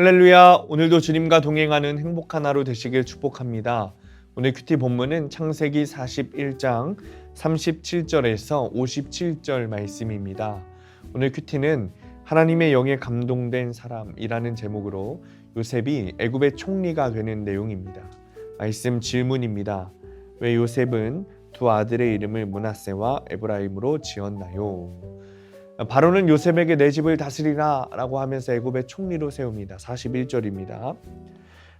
할렐루야. 오늘도 주님과 동행하는 행복한 하루 되시길 축복합니다. 오늘 큐티 본문은 창세기 41장 37절에서 57절 말씀입니다. 오늘 큐티는 하나님의 영에 감동된 사람이라는 제목으로 요셉이 애굽의 총리가 되는 내용입니다. 말씀 질문입니다. 왜 요셉은 두 아들의 이름을 므낫세와 에브라임으로 지었나요? 바로는 요셉에게 내 집을 다스리라 라고 하면서 애굽의 총리로 세웁니다. 41절입니다.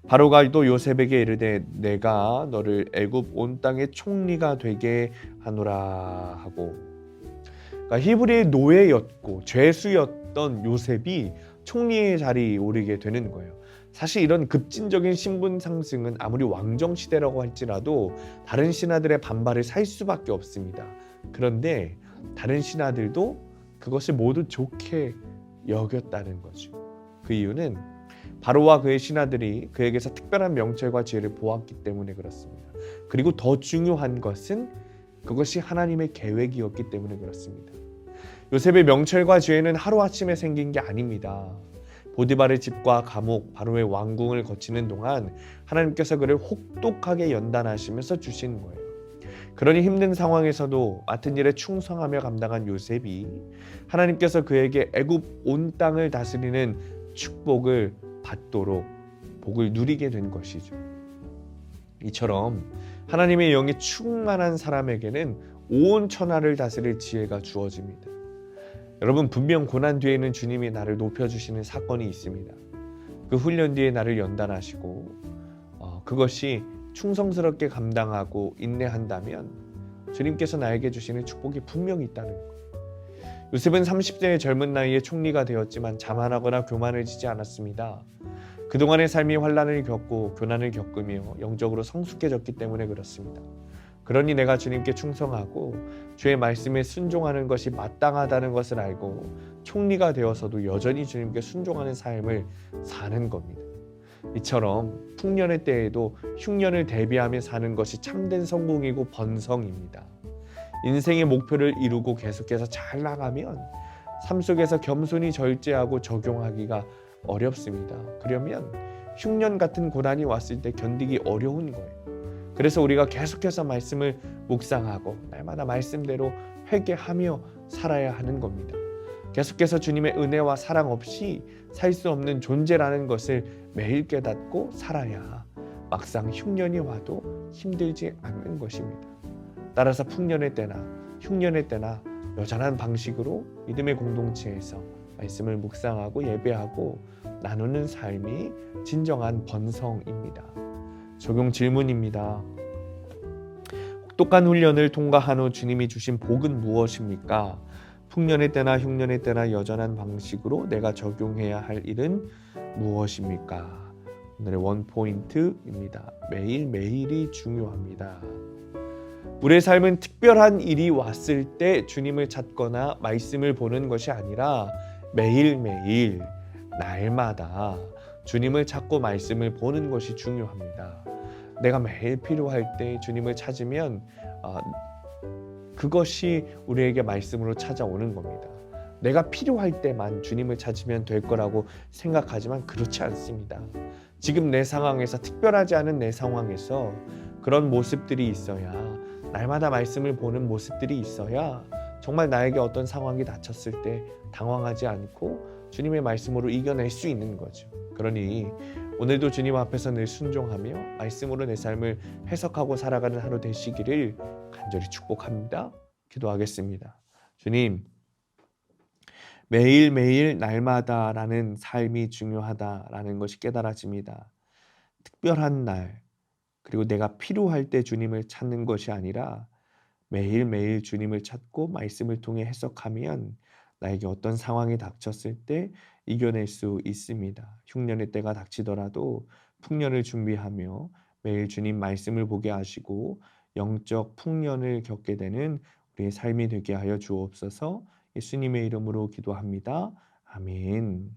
바로가 또 요셉에게 이르되 내가 너를 애굽 온 땅의 총리가 되게 하노라 하고, 그러니까 히브리의 노예였고 죄수였던 요셉이 총리의 자리에 오르게 되는 거예요. 사실 이런 급진적인 신분 상승은 아무리 왕정 시대라고 할지라도 다른 신하들의 반발을 살 수밖에 없습니다. 그런데 다른 신하들도 그것을 모두 좋게 여겼다는 거죠. 그 이유는 바로와 그의 신하들이 그에게서 특별한 명철과 지혜를 보았기 때문에 그렇습니다. 그리고 더 중요한 것은 그것이 하나님의 계획이었기 때문에 그렇습니다. 요셉의 명철과 지혜는 하루아침에 생긴 게 아닙니다. 보디발의 집과 감옥, 바로의 왕궁을 거치는 동안 하나님께서 그를 혹독하게 연단하시면서 주신 거예요. 그러니 힘든 상황에서도 맡은 일에 충성하며 감당한 요셉이 하나님께서 그에게 애굽 온 땅을 다스리는 축복을 받도록 복을 누리게 된 것이죠. 이처럼 하나님의 영이 충만한 사람에게는 온 천하를 다스릴 지혜가 주어집니다. 여러분, 분명 고난 뒤에는 주님이 나를 높여주시는 사건이 있습니다. 그 훈련 뒤에 나를 연단하시고 그것이 충성스럽게 감당하고 인내한다면 주님께서 나에게 주시는 축복이 분명히 있다는 것. 요셉은 30대의 젊은 나이에 총리가 되었지만 자만하거나 교만해지지 않았습니다. 그동안의 삶이 환난을 겪고 고난을 겪으며 영적으로 성숙해졌기 때문에 그렇습니다. 그러니 내가 주님께 충성하고 주의 말씀에 순종하는 것이 마땅하다는 것을 알고 총리가 되어서도 여전히 주님께 순종하는 삶을 사는 겁니다. 이처럼 풍년의 때에도 흉년을 대비하며 사는 것이 참된 성공이고 번성입니다. 인생의 목표를 이루고 계속해서 잘 나가면 삶 속에서 겸손히 절제하고 적용하기가 어렵습니다. 그러면 흉년 같은 고난이 왔을 때 견디기 어려운 거예요. 그래서 우리가 계속해서 말씀을 묵상하고 날마다 말씀대로 회개하며 살아야 하는 겁니다. 계속해서 주님의 은혜와 사랑 없이 살 수 없는 존재라는 것을 매일 깨닫고 살아야 막상 흉년이 와도 힘들지 않는 것입니다. 따라서 풍년의 때나 흉년의 때나 여전한 방식으로 믿음의 공동체에서 말씀을 묵상하고 예배하고 나누는 삶이 진정한 번성입니다. 적용 질문입니다. 혹독한 훈련을 통과한 후 주님이 주신 복은 무엇입니까? 풍년의 때나 흉년의 때나 여전한 방식으로 내가 적용해야 할 일은 무엇입니까? 오늘의 원포인트입니다. 매일매일이 중요합니다. 우리의 삶은 특별한 일이 왔을 때 주님을 찾거나 말씀을 보는 것이 아니라 매일매일 날마다 주님을 찾고 말씀을 보는 것이 중요합니다. 내가 매일 필요할 때 주님을 찾으면 그것이 우리에게 말씀으로 찾아오는 겁니다. 내가 필요할 때만 주님을 찾으면 될 거라고 생각하지만 그렇지 않습니다. 지금 내 상황에서, 특별하지 않은 내 상황에서 그런 모습들이 있어야, 날마다 말씀을 보는 모습들이 있어야 정말 나에게 어떤 상황이 닥쳤을 때 당황하지 않고 주님의 말씀으로 이겨낼 수 있는 거죠. 그러니 오늘도 주님 앞에서 늘 순종하며 말씀으로 내 삶을 해석하고 살아가는 하루 되시기를 간절히 축복합니다. 기도하겠습니다. 주님, 매일매일 날마다라는 삶이 중요하다라는 것이 깨달아집니다. 특별한 날, 그리고 내가 필요할 때 주님을 찾는 것이 아니라 매일매일 주님을 찾고 말씀을 통해 해석하면 나에게 어떤 상황이 닥쳤을 때 이겨낼 수 있습니다. 흉년의 때가 닥치더라도 풍년을 준비하며 매일 주님 말씀을 보게 하시고 영적 풍년을 겪게 되는 우리의 삶이 되게 하여 주옵소서. 예수님의 이름으로 기도합니다. 아멘.